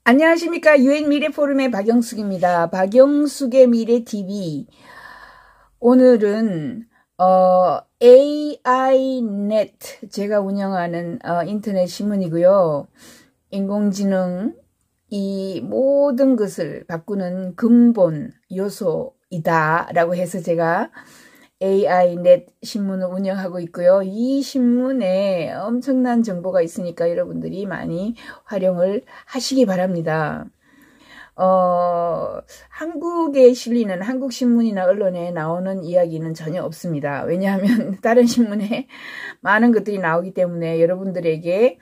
안녕하십니까. 유엔 미래 포럼의 박영숙입니다. 박영숙의 미래 TV. 오늘은 AInet 제가 운영하는 인터넷 신문이고요. 인공지능 이 모든 것을 바꾸는 근본 요소이다 라고 해서 제가 AInet 신문을 운영하고 있고요. 이 신문에 엄청난 정보가 있으니까 여러분들이 많이 활용을 하시기 바랍니다. 한국에 실리는 한국신문이나 언론에 나오는 이야기는 전혀 없습니다. 왜냐하면 다른 신문에 많은 것들이 나오기 때문에 여러분들에게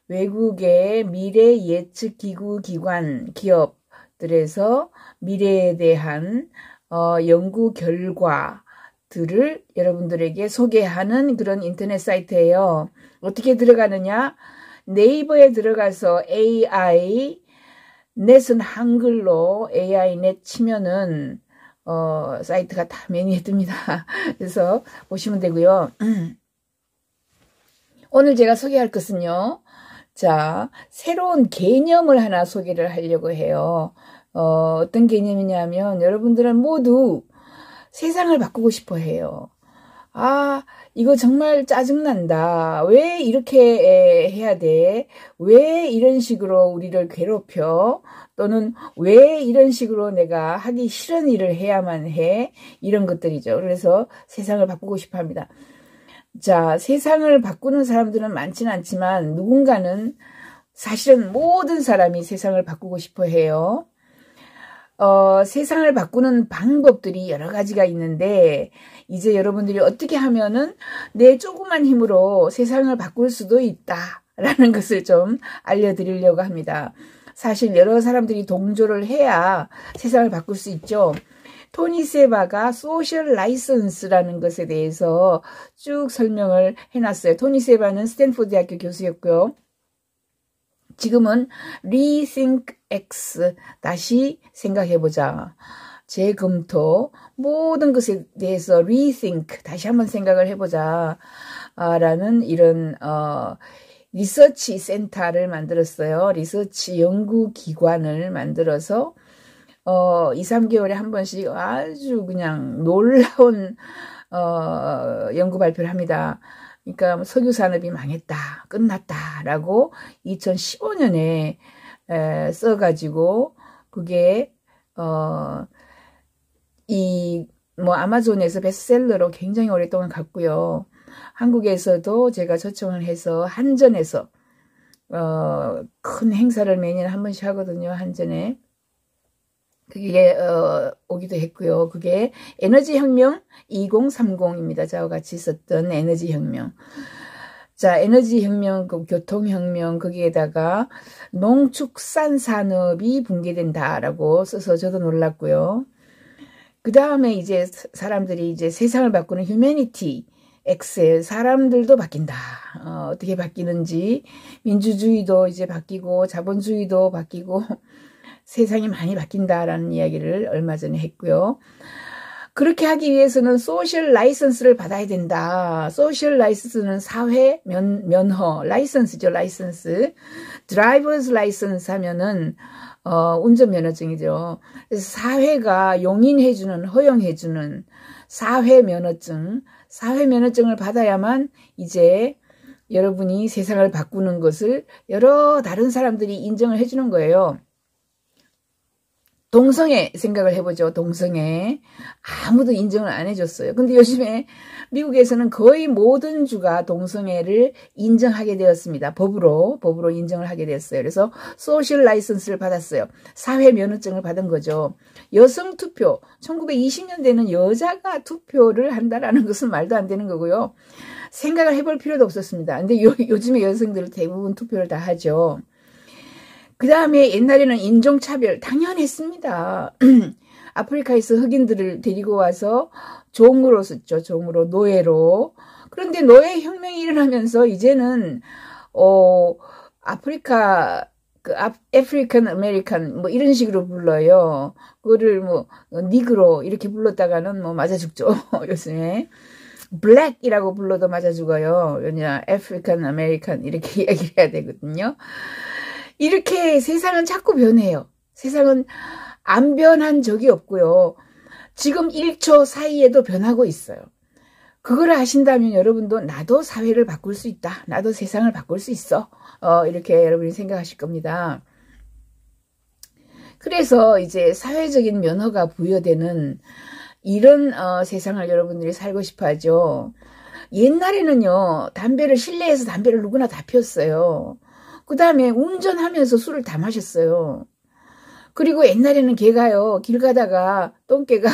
외국의 미래 예측 기구, 기관, 기업들에서 미래에 대한 연구 결과들을 여러분들에게 소개하는 그런 인터넷 사이트예요. 어떻게 들어가느냐? 네이버에 들어가서 AI 넷은 한글로 AI 넷 치면은 사이트가 다 메뉴에 뜹니다. 그래서 보시면 되고요. 오늘 제가 소개할 것은요. 자, 새로운 개념을 하나 소개를 하려고 해요. 어떤 개념이냐면 여러분들은 모두 세상을 바꾸고 싶어 해요. 이거 정말 짜증난다. 왜 이렇게 해야 돼? 왜 이런 식으로 우리를 괴롭혀? 또는 왜 이런 식으로 내가 하기 싫은 일을 해야만 해? 이런 것들이죠. 그래서 세상을 바꾸고 싶어 합니다. 자, 세상을 바꾸는 사람들은 많지는 않지만 누군가는 사실은 모든 사람이 세상을 바꾸고 싶어 해요. 세상을 바꾸는 방법들이 여러 가지가 있는데 이제 여러분들이 어떻게 하면은 내 조그만 힘으로 세상을 바꿀 수도 있다라는 것을 좀 알려드리려고 합니다. 사실 여러 사람들이 동조를 해야 세상을 바꿀 수 있죠. 토니 세바가 소셜 라이선스라는 것에 대해서 쭉 설명을 해놨어요. 토니 세바는 스탠포드 대학교 교수였고요. 지금은 Rethink X, 다시 생각해보자. 재검토, 모든 것에 대해서 Rethink, 다시 한번 생각을 해보자. 라는 이런 리서치 센터를 만들었어요. 리서치 연구기관을 만들어서 2, 3개월에 한 번씩 아주 그냥 놀라운 연구 발표를 합니다. 그러니까 석유 산업이 망했다, 끝났다라고 2015년에 써가지고 그게 아마존에서 베스트셀러로 굉장히 오랫동안 갔고요. 한국에서도 제가 초청을 해서 한전에서 큰 행사를 매년 한 번씩 하거든요. 한전에. 그게 오기도 했고요. 그게 에너지혁명 2030입니다. 저와 같이 있었던 에너지혁명. 자, 에너지혁명, 교통혁명, 거기에다가 농축산산업이 붕괴된다라고 써서 저도 놀랐고요. 그 다음에 이제 사람들이 이제 세상을 바꾸는 휴머니티 X에 사람들도 바뀐다. 어떻게 바뀌는지 민주주의도 이제 바뀌고 자본주의도 바뀌고 세상이 많이 바뀐다라는 이야기를 얼마 전에 했고요. 그렇게 하기 위해서는 소셜 라이선스를 받아야 된다. 소셜 라이선스는 사회 면허, 라이선스죠, 라이선스. 드라이버스 라이선스 하면은 운전면허증이죠. 그래서 사회가 용인해주는, 허용해주는 사회면허증을 받아야만 이제 여러분이 세상을 바꾸는 것을 여러 다른 사람들이 인정을 해주는 거예요. 동성애 생각을 해보죠. 동성애. 아무도 인정을 안 해줬어요. 근데 요즘에 미국에서는 거의 모든 주가 동성애를 인정하게 되었습니다. 법으로 인정을 하게 됐어요. 그래서 소셜 라이선스를 받았어요. 사회 면허증을 받은 거죠. 여성 투표. 1920년대는 여자가 투표를 한다라는 것은 말도 안 되는 거고요. 생각을 해볼 필요도 없었습니다. 근데 요즘에 여성들은 대부분 투표를 다 하죠. 그 다음에 옛날에는 인종차별 당연했습니다. 아프리카에서 흑인들을 데리고 와서 종으로 썼죠. 종으로, 노예로. 그런데 노예혁명이 일어나면서 이제는 아프리칸 아메리칸 뭐 이런 식으로 불러요. 그거를 니그로 이렇게 불렀다가는 맞아 죽죠. 요즘에. 블랙이라고 불러도 맞아 죽어요. 왜냐 아프리칸 아메리칸 이렇게 이야기를 해야 되거든요. 이렇게 세상은 자꾸 변해요. 세상은 안 변한 적이 없고요. 지금 1초 사이에도 변하고 있어요. 그걸 아신다면 여러분도 나도 사회를 바꿀 수 있다. 나도 세상을 바꿀 수 있어. 이렇게 여러분이 생각하실 겁니다. 그래서 이제 사회적인 면허가 부여되는 이런 세상을 여러분들이 살고 싶어 하죠. 옛날에는요, 실내에서 담배를 누구나 다 피웠어요. 그 다음에 운전하면서 술을 다 마셨어요. 그리고 옛날에는 개가요, 길 가다가 똥개가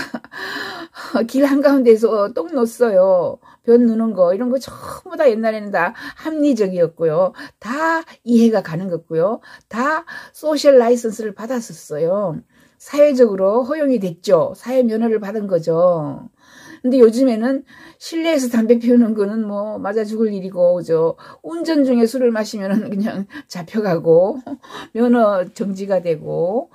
길 한가운데서 똥 놓았어요. 변 누는 거, 이런 거 전부 다 옛날에는 다 합리적이었고요. 다 이해가 가는 거고요. 다 소셜 라이선스를 받았었어요. 사회적으로 허용이 됐죠. 사회 면허를 받은 거죠. 근데 요즘에는 실내에서 담배 피우는 거는 뭐 맞아 죽을 일이고, 운전 중에 술을 마시면 그냥 잡혀가고, 면허 정지가 되고,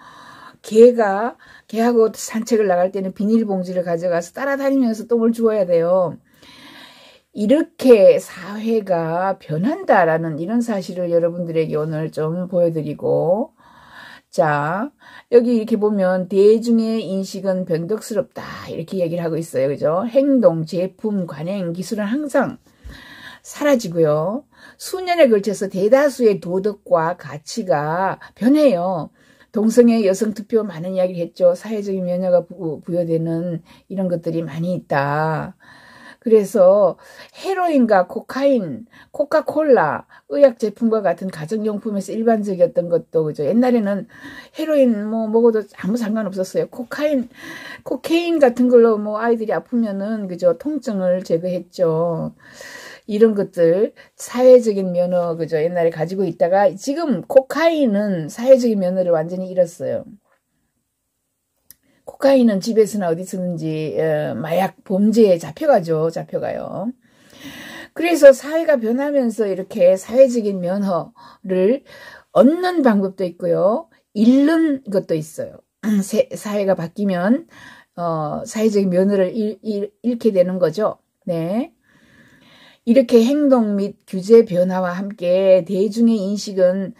개하고 산책을 나갈 때는 비닐봉지를 가져가서 따라다니면서 똥을 주워야 돼요. 이렇게 사회가 변한다라는 이런 사실을 여러분들에게 오늘 좀 보여드리고, 자, 여기 이렇게 보면 대중의 인식은 변덕스럽다 이렇게 얘기를 하고 있어요. 그죠? 행동, 제품, 관행, 기술은 항상 사라지고요. 수년에 걸쳐서 대다수의 도덕과 가치가 변해요. 동성애 여성 투표 많은 이야기를 했죠. 사회적인 면허가 부여되는 이런 것들이 많이 있다. 그래서 헤로인과 코카인, 코카콜라, 의약 제품과 같은 가정용품에서 일반적이었던 것도, 그죠? 옛날에는 헤로인 먹어도 아무 상관없었어요. 코케인 같은 걸로 아이들이 아프면은, 그죠? 통증을 제거했죠. 이런 것들, 사회적인 면허, 그죠? 옛날에 가지고 있다가, 지금 코카인은 사회적인 면허를 완전히 잃었어요. 코카인은 집에서나 어디서든지 마약 범죄에 잡혀가요. 그래서 사회가 변하면서 이렇게 사회적인 면허를 얻는 방법도 있고요. 잃는 것도 있어요. 사회가 바뀌면 사회적인 면허를 잃게 되는 거죠. 네. 이렇게 행동 및 규제 변화와 함께 대중의 인식은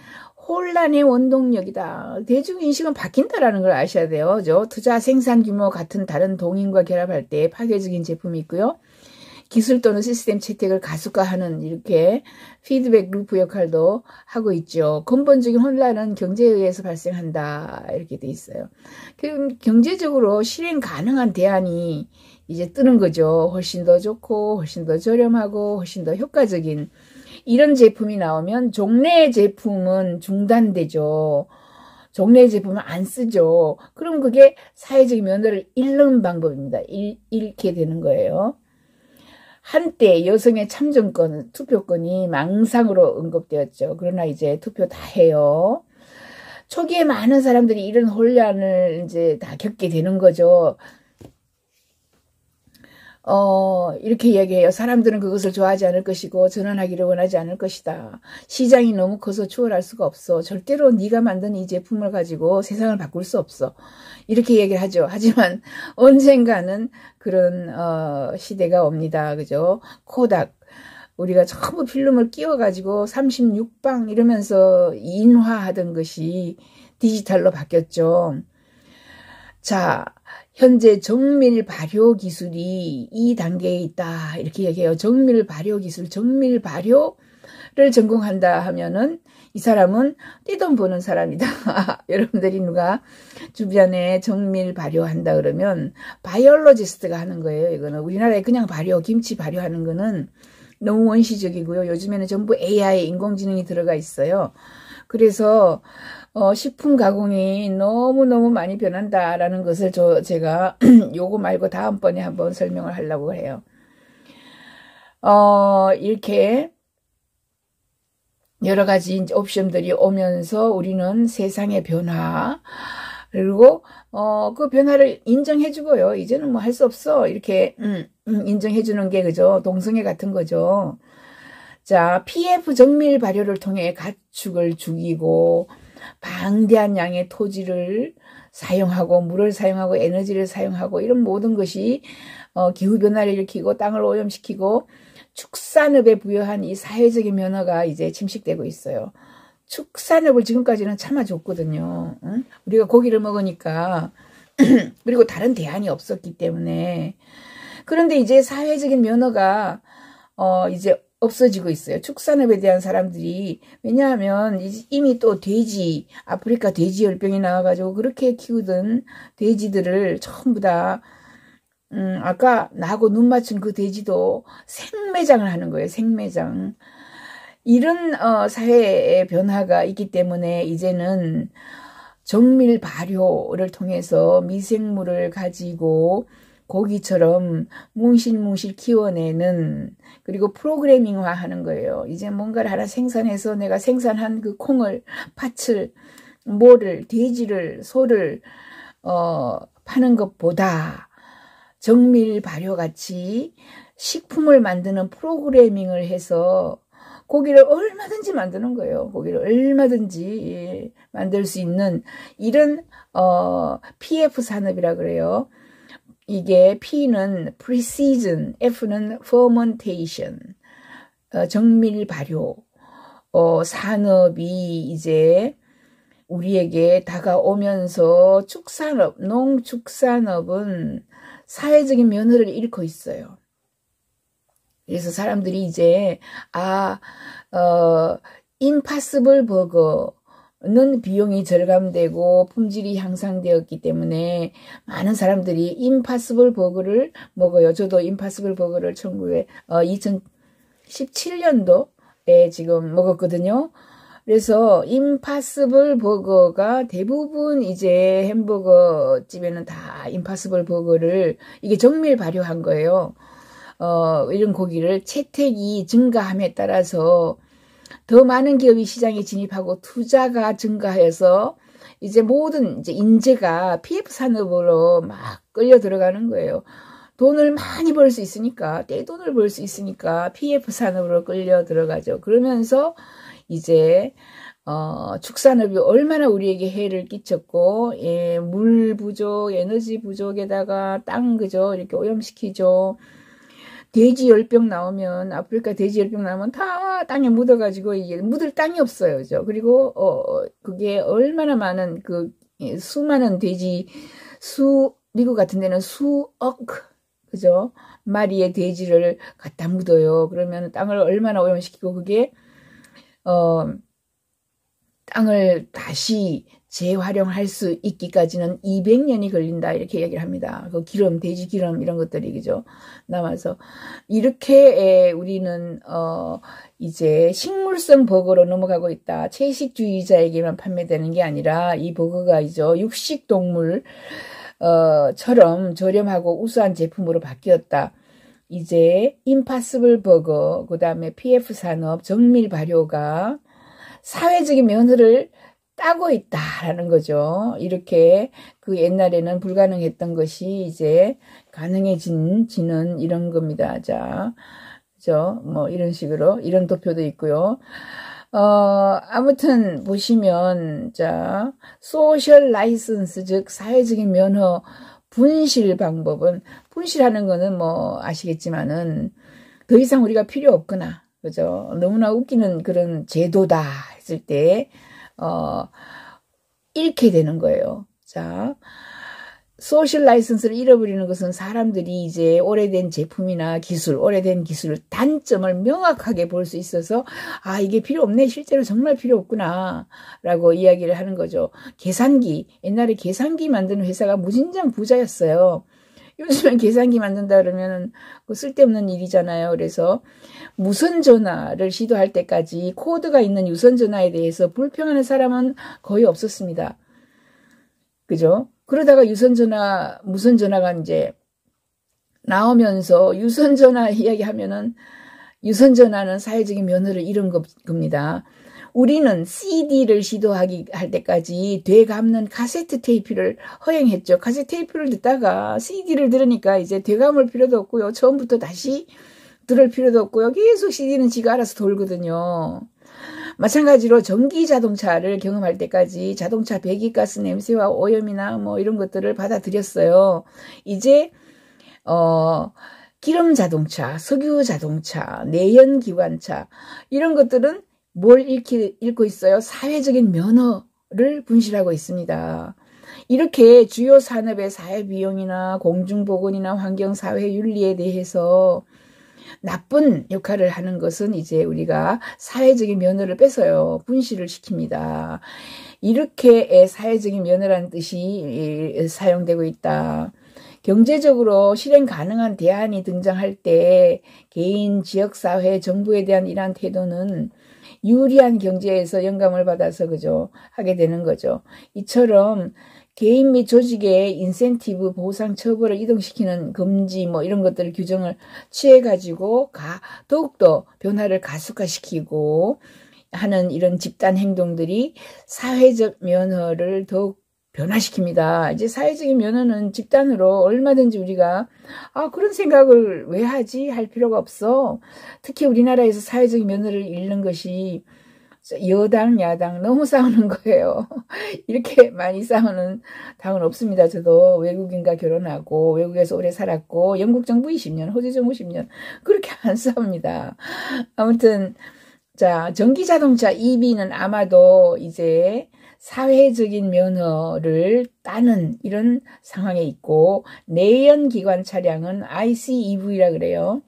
혼란의 원동력이다. 대중인식은 바뀐다라는 걸 아셔야 돼요. 투자 생산 규모 같은 다른 동인과 결합할 때 파괴적인 제품이 있고요. 기술 또는 시스템 채택을 가속화하는 이렇게 피드백 루프 역할도 하고 있죠. 근본적인 혼란은 경제에 의해서 발생한다. 이렇게 돼 있어요. 그럼 경제적으로 실행 가능한 대안이 이제 뜨는 거죠. 훨씬 더 좋고 훨씬 더 저렴하고 훨씬 더 효과적인 이런 제품이 나오면 종래 제품은 중단되죠. 종래 제품은 안 쓰죠. 그럼 그게 사회적 면허를 잃는 방법입니다. 잃게 되는 거예요. 한때 여성의 참정권, 투표권이 망상으로 언급되었죠. 그러나 이제 투표 다 해요. 초기에 많은 사람들이 이런 혼란을 이제 다 겪게 되는 거죠. 이렇게 얘기해요. 사람들은 그것을 좋아하지 않을 것이고 전환하기를 원하지 않을 것이다. 시장이 너무 커서 추월할 수가 없어. 절대로 네가 만든 이 제품을 가지고 세상을 바꿀 수 없어. 이렇게 얘기를 하죠. 하지만 언젠가는 그런 시대가 옵니다. 그죠? 코닥. 우리가 전부 필름을 끼워가지고 36방 이러면서 인화하던 것이 디지털로 바뀌었죠. 자, 현재 정밀 발효 기술이 이 단계에 있다. 이렇게 얘기해요. 정밀 발효 기술, 정밀 발효를 전공한다 하면은 이 사람은 떼돈 버는 사람이다. 여러분들이 누가 주변에 정밀 발효한다 그러면 바이올로지스트가 하는 거예요. 이거는 우리나라에 그냥 김치 발효하는 거는 너무 원시적이고요. 요즘에는 전부 AI, 인공지능이 들어가 있어요. 그래서 식품 가공이 너무너무 많이 변한다라는 것을 제가 요거 말고 다음번에 한번 설명을 하려고 해요. 이렇게 여러 가지 옵션들이 오면서 우리는 세상의 변화, 그리고 그 변화를 인정해주고요. 이제는 뭐 할 수 없어. 이렇게 인정해주는 게 그죠? 동성애 같은 거죠. 자, PF 정밀 발효를 통해 가축을 죽이고 방대한 양의 토지를 사용하고 물을 사용하고 에너지를 사용하고 이런 모든 것이 기후변화를 일으키고 땅을 오염시키고 축산업에 부여한 이 사회적인 면허가 이제 침식되고 있어요. 축산업을 지금까지는 참아줬거든요. 응? 우리가 고기를 먹으니까 그리고 다른 대안이 없었기 때문에. 그런데 이제 사회적인 면허가 이제 없어지고 있어요. 축산업에 대한 사람들이. 왜냐하면 이미 또 아프리카 돼지 열병이 나와가지고 그렇게 키우던 돼지들을 전부 다 아까 나하고 눈 맞춘 그 돼지도 생매장을 하는 거예요. 생매장. 이런 사회의 변화가 있기 때문에 이제는 정밀 발효를 통해서 미생물을 가지고 고기처럼 뭉실뭉실 키워내는, 그리고 프로그래밍화 하는 거예요. 이제 뭔가를 하나 생산해서 내가 생산한 그 콩을, 팥을, 돼지를, 소를 파는 것보다 정밀 발효같이 식품을 만드는 프로그래밍을 해서 고기를 얼마든지 만드는 거예요. 고기를 얼마든지 만들 수 있는 이런 PF 산업이라 그래요. 이게 P는 precision, F는 fermentation, 정밀 발효 산업이 이제 우리에게 다가오면서 농축산업은 사회적인 면허를 잃고 있어요. 그래서 사람들이 이제 임파서블 버거는 비용이 절감되고 품질이 향상되었기 때문에 많은 사람들이 임파서블 버거를 먹어요. 저도 임파서블 버거를 2017년도에 지금 먹었거든요. 그래서 임파서블 버거가 대부분 이제 햄버거 집에는 다 임파서블 버거를 이게 정밀 발효한 거예요. 이런 고기를 채택이 증가함에 따라서 더 많은 기업이 시장에 진입하고 투자가 증가해서 이제 모든 인재가 PF 산업으로 막 끌려 들어가는 거예요. 돈을 많이 벌 수 있으니까, 떼돈을 벌 수 있으니까 PF 산업으로 끌려 들어가죠. 그러면서 이제 축산업이 얼마나 우리에게 해를 끼쳤고, 물 부족, 에너지 부족에다가 땅 이렇게 오염시키죠. 돼지 열병 나오면, 아프리카 돼지 열병 나오면 다 땅에 묻어가지고 이게 묻을 땅이 없어요. 그죠? 그리고 그게 얼마나 많은 수많은 미국 같은 데는 수억, 그죠? 마리의 돼지를 갖다 묻어요. 그러면 땅을 얼마나 오염시키고 그게 땅을 다시 재활용할 수 있기까지는 200년이 걸린다, 이렇게 얘기를 합니다. 그 기름, 돼지 기름 이런 것들이 그죠 남아서 이렇게 우리는 이제 식물성 버거로 넘어가고 있다. 채식주의자에게만 판매되는 게 아니라 이 버거가 이죠 육식 동물 처럼 저렴하고 우수한 제품으로 바뀌었다. 이제 임파서블 버거, 그 다음에 PF 산업, 정밀 발효가 사회적인 면허를 따고 있다라는 거죠. 이렇게 옛날에는 불가능했던 것이 이제 가능해지는 이런 겁니다. 자, 그죠? 뭐 이런 식으로 이런 도표도 있고요. 아무튼 보시면 자, 소셜 라이선스, 즉 사회적인 면허 분실 방법은, 분실하는 거는 뭐 아시겠지만은 더 이상 우리가 필요 없거나, 그죠? 너무나 웃기는 그런 제도다 했을 때 잃게 되는 거예요. 자, 소셜 라이선스를 잃어버리는 것은 사람들이 이제 오래된 제품이나 오래된 기술 단점을 명확하게 볼 수 있어서 이게 필요 없네, 실제로 정말 필요 없구나 라고 이야기를 하는 거죠. 옛날에 계산기 만드는 회사가 무진장 부자였어요. 요즘엔 계산기 만든다 그러면 쓸데없는 일이잖아요. 그래서 무선전화를 시도할 때까지 코드가 있는 유선전화에 대해서 불평하는 사람은 거의 없었습니다. 그죠? 그러다가 무선전화가 이제 나오면서 유선전화 이야기하면은 유선전화는 사회적인 면허를 잃은 겁니다. 우리는 CD를 할 때까지 되감는 카세트 테이프를 허용했죠. 카세트 테이프를 듣다가 CD를 들으니까 이제 되감을 필요도 없고요. 처음부터 다시 들을 필요도 없고요. 계속 CD는 지가 알아서 돌거든요. 마찬가지로 전기 자동차를 경험할 때까지 자동차 배기가스 냄새와 오염이나 뭐 이런 것들을 받아들였어요. 이제 기름 자동차, 석유 자동차, 내연 기관차 이런 것들은 뭘 잃고 있어요? 사회적인 면허를 분실하고 있습니다. 이렇게 주요 산업의 사회비용이나 공중보건이나 환경사회윤리에 대해서 나쁜 역할을 하는 것은 이제 우리가 사회적인 면허를 뺏어요. 분실을 시킵니다. 이렇게 사회적인 면허라는 뜻이 사용되고 있다. 경제적으로 실행 가능한 대안이 등장할 때 개인, 지역사회, 정부에 대한 이러한 태도는 유리한 경제에서 영감을 받아서 그죠 하게 되는 거죠. 이처럼 개인 및 조직의 인센티브, 보상, 처벌을 이동시키는 금지 뭐 이런 것들을 규정을 취해가지고 더욱더 변화를 가속화시키고 하는 이런 집단 행동들이 사회적 면허를 더욱 변화시킵니다. 이제 사회적인 면허는 집단으로 얼마든지 우리가 그런 생각을 왜 하지? 할 필요가 없어. 특히 우리나라에서 사회적인 면허를 잃는 것이 여당, 야당 너무 싸우는 거예요. 이렇게 많이 싸우는 당은 없습니다. 저도 외국인과 결혼하고 외국에서 오래 살았고 영국 정부 20년, 호주 정부 10년 그렇게 안 싸웁니다. 아무튼 자, 전기자동차 EV는 아마도 이제 사회적인 면허를 따는 이런 상황에 있고 내연기관 차량은 ICEV라 그래요.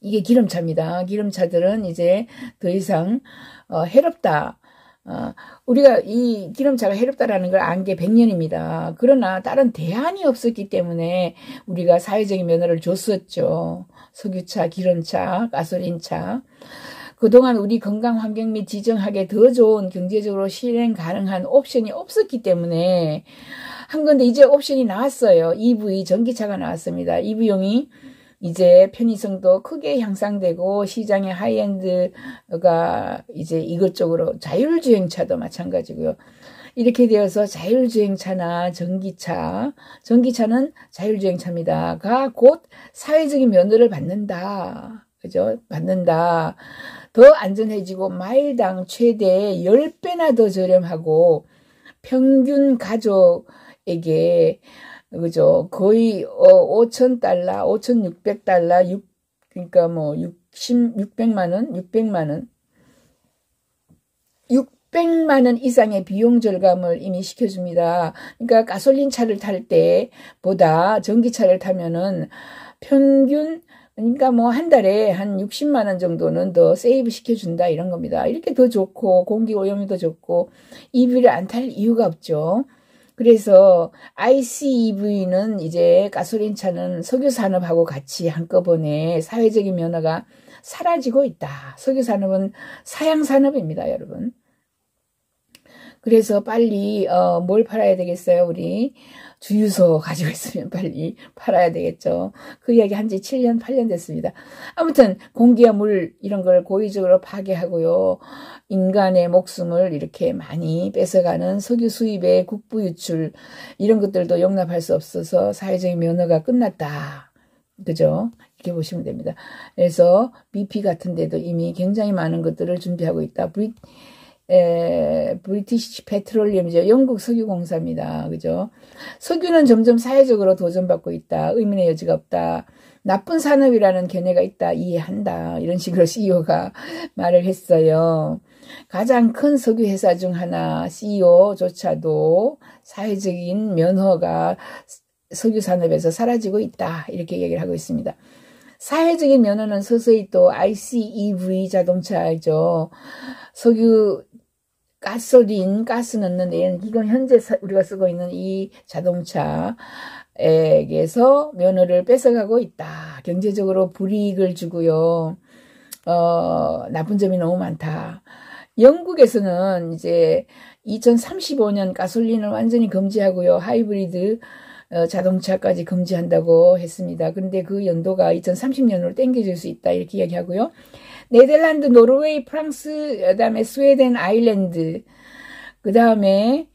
이게 기름차입니다. 기름차들은 이제 더 이상 해롭다. 우리가 이 기름차가 해롭다라는 걸 안 게 100년입니다. 그러나 다른 대안이 없었기 때문에 우리가 사회적인 면허를 줬었죠. 석유차, 기름차, 가솔린차. 그동안 우리 건강 환경 및 지정하기에 더 좋은 경제적으로 실행 가능한 옵션이 없었기 때문에 한 건데 이제 옵션이 나왔어요. EV 전기차가 나왔습니다. EV용이 이제 편의성도 크게 향상되고 시장의 하이엔드가 이제 이것저것 자율주행차도 마찬가지고요. 이렇게 되어서 자율주행차나 전기차는 자율주행차입니다.가 곧 사회적인 면허를 받는다. 그죠? 받는다. 더 안전해지고 마일당 최대 10배나 더 저렴하고 평균 가족에게 그죠? 거의 5,000달러, 5,600달러, 그러니까 뭐 600만 원 이상의 비용 절감을 이미 시켜줍니다. 그러니까 가솔린 차를 탈 때보다 전기차를 타면은 평균 그러니까 뭐 한 달에 한 60만 원 정도는 더 세이브 시켜준다 이런 겁니다. 이렇게 더 좋고 공기 오염이 더 좋고 EV를 안 탈 이유가 없죠. 그래서 ICEV는 이제 가솔린 차는 석유 산업하고 같이 한꺼번에 사회적인 면허가 사라지고 있다. 석유 산업은 사양 산업입니다, 여러분. 그래서 빨리 뭘 팔아야 되겠어요, 우리? 주유소 가지고 있으면 빨리 팔아야 되겠죠. 그 이야기 한 지 7년, 8년 됐습니다. 아무튼 공기와 물 이런 걸 고의적으로 파괴하고요. 인간의 목숨을 이렇게 많이 뺏어가는 석유 수입의 국부 유출 이런 것들도 용납할 수 없어서 사회적인 면허가 끝났다. 그죠? 이렇게 보시면 됩니다. 그래서 BP 같은 데도 이미 굉장히 많은 것들을 준비하고 있다. 브리티시 페트롤리엄이죠. 영국 석유공사입니다. 그죠? 석유는 점점 사회적으로 도전받고 있다. 의문의 여지가 없다. 나쁜 산업이라는 견해가 있다. 이해한다. 이런 식으로 CEO가 말을 했어요. 가장 큰 석유 회사 중 하나 CEO조차도 사회적인 면허가 석유 산업에서 사라지고 있다. 이렇게 얘기를 하고 있습니다. 사회적인 면허는 서서히 또 ICEV 자동차죠. 석유 가스 넣는 이건 현재 우리가 쓰고 있는 이 자동차에게서 면허를 뺏어가고 있다. 경제적으로 불이익을 주고요. 나쁜 점이 너무 많다. 영국에서는 이제 2035년 가솔린을 완전히 금지하고요. 하이브리드 자동차까지 금지한다고 했습니다. 그런데 그 연도가 2030년으로 땡겨질 수 있다. 이렇게 이야기하고요. 네덜란드, 노르웨이, 프랑스, 그다음에 스웨덴, 아일랜드, 그다음에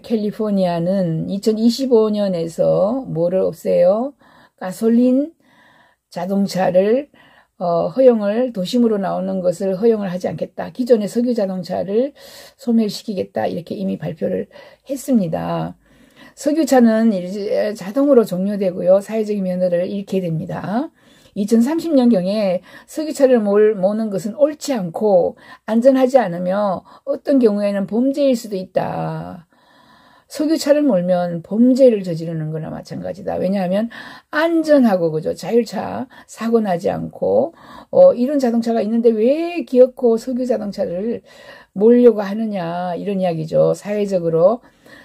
캘리포니아는 2025년에서 뭐를 없애요? 가솔린 자동차를 허용을 도심으로 나오는 것을 허용을 하지 않겠다. 기존의 석유 자동차를 소멸시키겠다. 이렇게 이미 발표를 했습니다. 석유차는 이제 자동으로 종료되고요. 사회적인 면허를 잃게 됩니다. 2030년경에 석유차를 모는 것은 옳지 않고 안전하지 않으며 어떤 경우에는 범죄일 수도 있다. 석유차를 몰면 범죄를 저지르는 거나 마찬가지다. 왜냐하면 안전하고 그죠. 자율차 사고 나지 않고 이런 자동차가 있는데 왜 기어코 석유 자동차를 몰려고 하느냐 이런 이야기죠.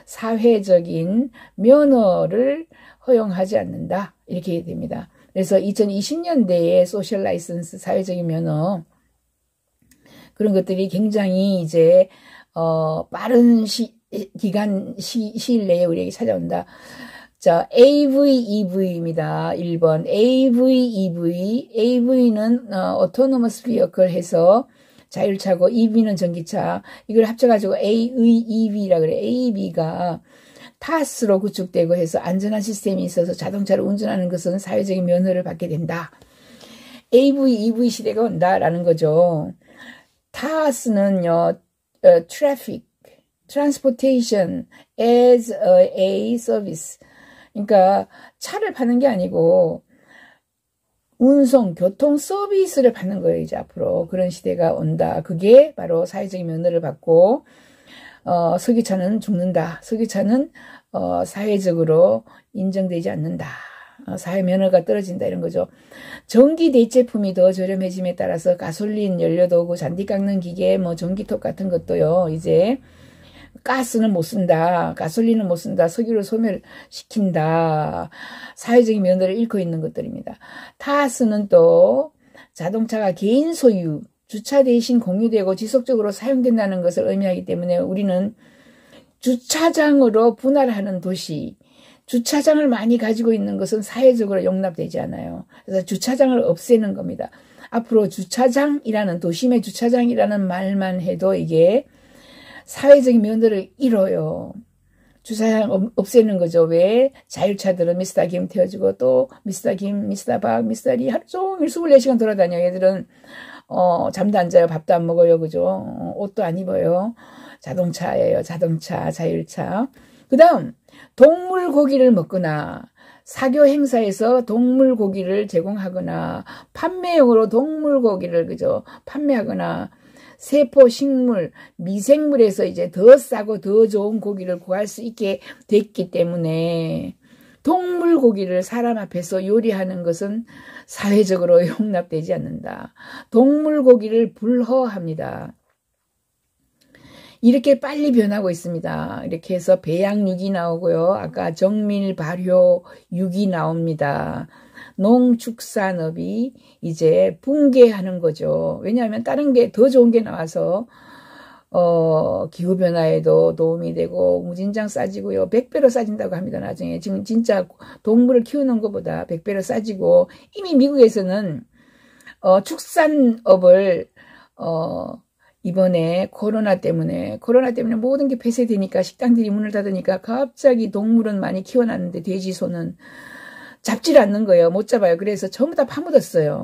사회적인 면허를 허용하지 않는다. 이렇게 됩니다. 그래서 2020년대에 소셜 라이선스 사회적인 면허 그런 것들이 굉장히 이제 빠른 시일 내에 우리에게 찾아온다. 자, AVEV입니다. 1번. AV는 Autonomous Vehicle 해서 자율차고 EV는 전기차. 이걸 합쳐가지고 AEV라 그래. AEV가 타스로 구축되고 해서 안전한 시스템이 있어서 자동차를 운전하는 것은 사회적인 면허를 받게 된다. AVEV 시대가 온다라는 거죠. 타스는요, Transportation as a Service. 그러니까 차를 파는 게 아니고 운송, 교통 서비스를 받는 거예요. 이제 앞으로 그런 시대가 온다. 그게 바로 사회적인 면허를 받고 석유차는 죽는다. 석유차는 사회적으로 인정되지 않는다. 사회 면허가 떨어진다 이런 거죠. 전기 대체품이 더 저렴해짐에 따라서 가솔린 연료도구, 잔디 깎는 기계, 뭐 전기톱 같은 것도요. 이제 가스는 못 쓴다. 가솔린은 못 쓴다. 석유를 소멸시킨다. 사회적인 면허를 잃고 있는 것들입니다. 타스는 또 자동차가 개인 소유, 주차 대신 공유되고 지속적으로 사용된다는 것을 의미하기 때문에 우리는 주차장으로 분할하는 도시, 주차장을 많이 가지고 있는 것은 사회적으로 용납되지 않아요. 그래서 주차장을 없애는 겁니다. 앞으로 주차장이라는, 도심의 주차장이라는 말만 해도 이게 사회적인 면허를 잃어요. 주차장 없애는 거죠. 왜? 자율차들은 미스터 김 태워주고 또 미스터 김, 미스터 박, 미스터 리 하루 종일 24시간 돌아다녀요. 얘들은 잠도 안 자요. 밥도 안 먹어요. 그죠? 옷도 안 입어요. 자동차예요. 자동차, 자율차. 그 다음 동물 고기를 먹거나 사교 행사에서 동물 고기를 제공하거나 판매용으로 동물 고기를 그죠? 판매하거나 세포, 식물, 미생물에서 이제 더 싸고 더 좋은 고기를 구할 수 있게 됐기 때문에 동물 고기를 사람 앞에서 요리하는 것은 사회적으로 용납되지 않는다. 동물 고기를 불허합니다. 이렇게 빨리 변하고 있습니다. 이렇게 해서 배양육이 나오고요. 아까 정밀 발효육이 나옵니다. 농축산업이 이제 붕괴하는 거죠. 왜냐하면 다른 게 더 좋은 게 나와서 기후변화에도 도움이 되고 무진장 싸지고요. 100배로 싸진다고 합니다. 나중에 지금 진짜 동물을 키우는 것보다 100배로 싸지고 이미 미국에서는 축산업을 이번에 코로나 때문에 모든 게 폐쇄되니까 식당들이 문을 닫으니까 갑자기 동물은 많이 키워놨는데 돼지, 소는 잡질 않는 거예요. 못 잡아요. 그래서 전부 다 파묻었어요.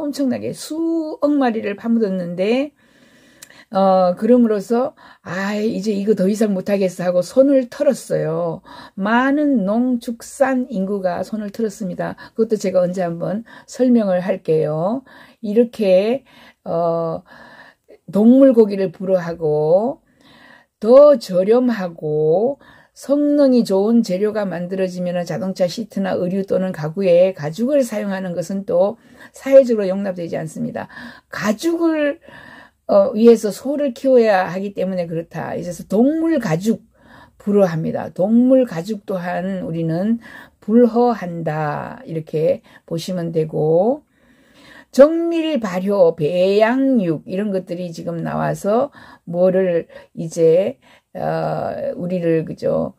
엄청나게 수억 마리를 파묻었는데 그럼으로써 이제 이거 더 이상 못하겠어 하고 손을 털었어요. 많은 농축산 인구가 손을 털었습니다. 그것도 제가 언제 한번 설명을 할게요. 이렇게 동물 고기를 불허하고 더 저렴하고 성능이 좋은 재료가 만들어지면 자동차 시트나 의류 또는 가구에 가죽을 사용하는 것은 또 사회적으로 용납되지 않습니다. 가죽을 위해서 소를 키워야 하기 때문에 그렇다. 그래서 동물 가죽 불허합니다. 동물 가죽 또한 우리는 불허한다. 이렇게 보시면 되고 정밀 발효, 배양육 이런 것들이 지금 나와서 뭐를 이제 우리를 그죠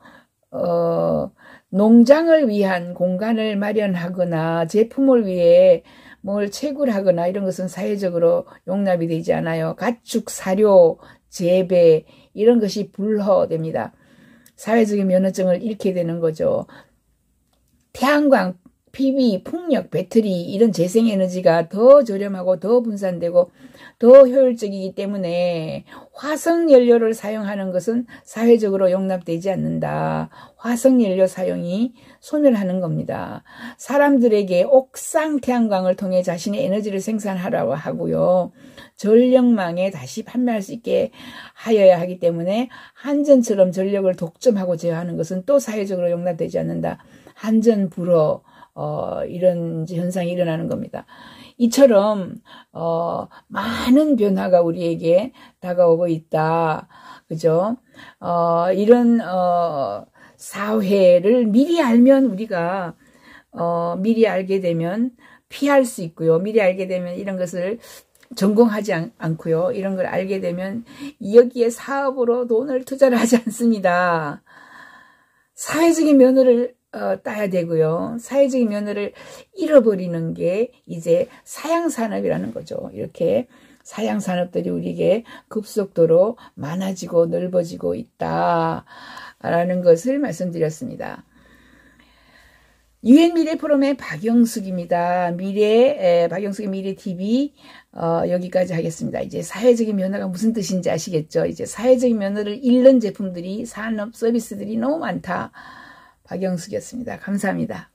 농장을 위한 공간을 마련하거나 제품을 위해 뭘 채굴하거나 이런 것은 사회적으로 용납이 되지 않아요. 가축 사료 재배 이런 것이 불허됩니다. 사회적인 면허증을 잃게 되는 거죠. 태양광 PV, 풍력, 배터리 이런 재생에너지가 더 저렴하고 더 분산되고 더 효율적이기 때문에 화석연료를 사용하는 것은 사회적으로 용납되지 않는다. 화석연료 사용이 소멸하는 겁니다. 사람들에게 옥상 태양광을 통해 자신의 에너지를 생산하라고 하고요. 전력망에 다시 판매할 수 있게 하여야 하기 때문에 한전처럼 전력을 독점하고 제어하는 것은 또 사회적으로 용납되지 않는다. 한전 불어 이런 현상이 일어나는 겁니다. 이처럼 많은 변화가 우리에게 다가오고 있다. 그죠? 이런 사회를 미리 알면 우리가 미리 알게 되면 피할 수 있고요. 미리 알게 되면 이런 것을 전공하지 않고요. 이런 걸 알게 되면 여기에 사업으로 돈을 투자를 하지 않습니다. 사회적인 면허를 따야 되고요. 사회적인 면허를 잃어버리는 게 이제 사양산업이라는 거죠. 이렇게 사양산업들이 우리에게 급속도로 많아지고 넓어지고 있다라는 것을 말씀드렸습니다. UN 미래 포럼의 박영숙입니다. 박영숙의 미래 TV 여기까지 하겠습니다. 이제 사회적인 면허가 무슨 뜻인지 아시겠죠? 이제 사회적인 면허를 잃는 제품들이 산업 서비스들이 너무 많다. 박영숙이었습니다. 감사합니다.